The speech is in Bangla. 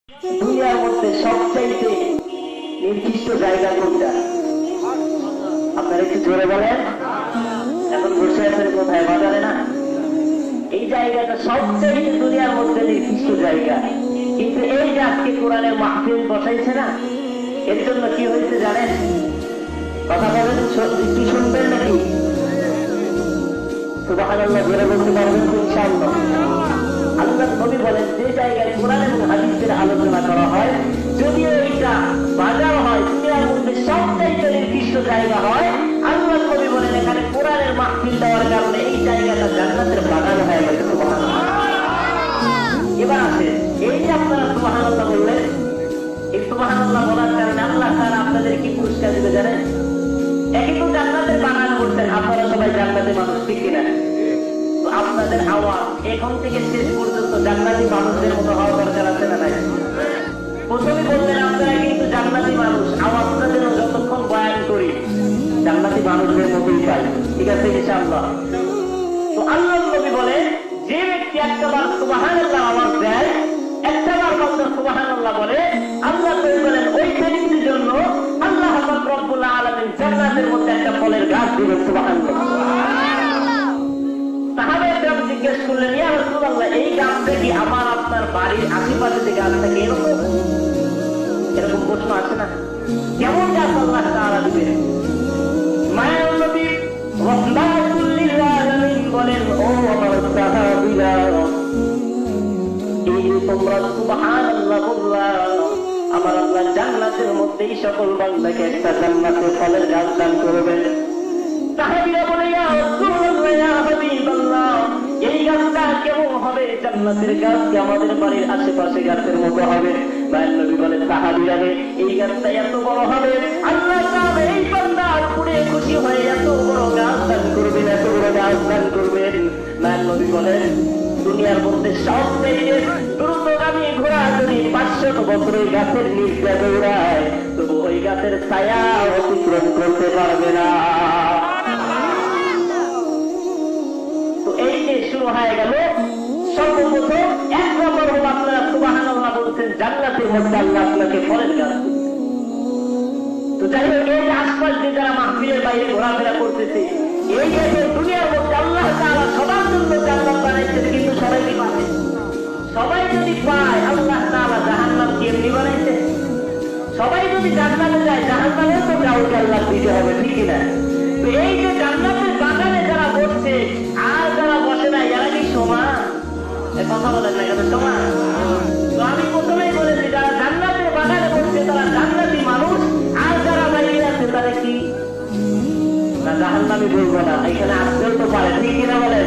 দুনিয়ার মধ্যে সবচাইতে নির্দিষ্ট জায়গা কোনটা? আপনারা একটু জোরে বলেন। এখন বসে আছেন কোথায়? বাজারে না? এই জায়গাটা সবচাইতে দুনিয়ার মধ্যে নির্দিষ্ট জায়গা, কিন্তু এই যে আজকে কোরআনের মাহফিল বসাইছে না, এর জন্য কি হয়েছে জানেন? কথা বলেন, কি শুনবেন নাকি? সুবহানাল্লাহ জোরে বলতে পারবেন তো ইনশাআল্লাহ? আল্লাহ নবী বলেন, যে জায়গায় কোরআন এবং হাদিসের আলোচনা করা হয়, যদিও এইটা বাজার হয়, দুনিয়ার মধ্যে সবচাইতে নির্দিষ্ট জায়গা হয়, আল্লাহ নবী বলেন এখানে কোরআনের মাহফিল দেওয়ার কারণে এই জায়গাটা জান্নাতের বাগান হয়ে গেছে। সুবহানাল্লাহ। এবার আছে এই যে আপনারা সুবহানাল্লাহ বললেন, এই সুবহানাল্লাহ বলার কারণে আল্লাহ তাআলা আপনাদের কি পুরস্কার দিবে জানেন? একই তো জান্নাতের বাগান করছেন, আপনারা সবাই জান্নাতের মানুষ, ঠিক কিনা? আপনাদের আওয়াজ এখন থেকে শেষ পর্যন্ত জান্নাতি মানুষদের মতো হওয়া দরকার আছে না নাই? প্রথমে বললেন আপনারা কিন্তু জান্নাতি মানুষ, আওয়াজটা যেন যতক্ষণ বয়ান করি জান্নাতি মানুষদের মতোই পাই, ঠিক আছে ইনশাআল্লাহ? তো আল্লাহ নবী বলে, যে ব্যক্তি একটাবার সুবহানাল্লাহ আওয়াজ দেয়, একটাবার মাত্র সুবহানাল্লাহ বলে, আল্লাহ নবী বলেন ওই ব্যক্তির জন্য আল্লাহ পাক রব্বুল আলামিন জান্নাতের মধ্যে একটা ফলের গাছ দিবেন। সুবহানাল্লাহ। সাহাবায়ে জিজ্ঞেস করলেন, ইয়া রাসূলুল্লাহ, এই গাছটা কি আমার আপনার বাড়ির আশেপাশে যে গাছটা কি এরকম? এরকম প্রশ্ন আছে না? কেমন গাছ আল্লাহ তাআলা দিবেন? মায়ার নবী রাহমাতুল লিল আলামিন বলেন, ও আমার সাহাবীরা, এই যে তোমরা সুবহানাল্লাহ বললা, আমার আল্লাহ জান্নাতের মধ্যে এই সকল বান্দাকে একটা জান্নাতের ফলের গাছ দান করবেন। সাহাবীরা বলে, ইয়া রাসূলুল্লাহ, ইয়া হাবিবাল্লাহ, এই গাছটা কেমন হবে? জান্নাতের গাছ কি আমাদের বাড়ির আশেপাশে গাছের মতো হবে? মায়ের নবী বলেন, সাহাবীরা, এই গাছটা এত বড় হবে, আল্লাহ তাআলা এই বান্দার উপরে খুশি হয়ে এত বড় গাছ দান করবেন, এত বড় গাছ দান করবেন। মায়ের নবী বলেন, দুনিয়ার মধ্যে সবচেয়ে দ্রুতগামী ঘোড়া যদি 500 বছরের গাছের নিচে দৌড়ায়, তবু ওই গাছের ছায়া অতিক্রম করতে পারবে না। এই যে শুরু হয়ে গেল, সর্বপ্রথম এক নম্বর হল আপনারা সুবহানাল্লাহ বলছেন, জান্নাতের মধ্যে আল্লাহ আপনাকে ফলের গাছ। তো যাই হোক, এই যে আশপাশ যে যারা মাহফিলের বাইরে ঘোরাফেরা করতেছে, এই যে দুনিয়ার মধ্যে আল্লাহ তাআলা সবার জন্য জান্নাত বানাইছেন, কিন্তু সবাই কি পাবে? সবাই যদি পায়, আল্লাহ তাআলা জাহান্নাম কি এমনি বানাইছে? সবাই যদি জান্নাতে যায়, জাহান্নামেও তো কাউকে আল্লাহ দিতে হবে, ঠিক কিনা? তো এই যে জান্নাতের বাগানে যারা বসছে আর যারা বসে না, এরা কি সমান? কথা বলেন না, এরা সমান? তো আমি প্রথমেই বলেছি, যারা জান্নাতের বাগানে বসছে তারা জান্নাতি মানুষ, আর যারা বাইরে আছে তারা কি না? জাহান্নামী বলবো না, এখানে আসতেও তো পারে, ঠিক কিনা বলেন?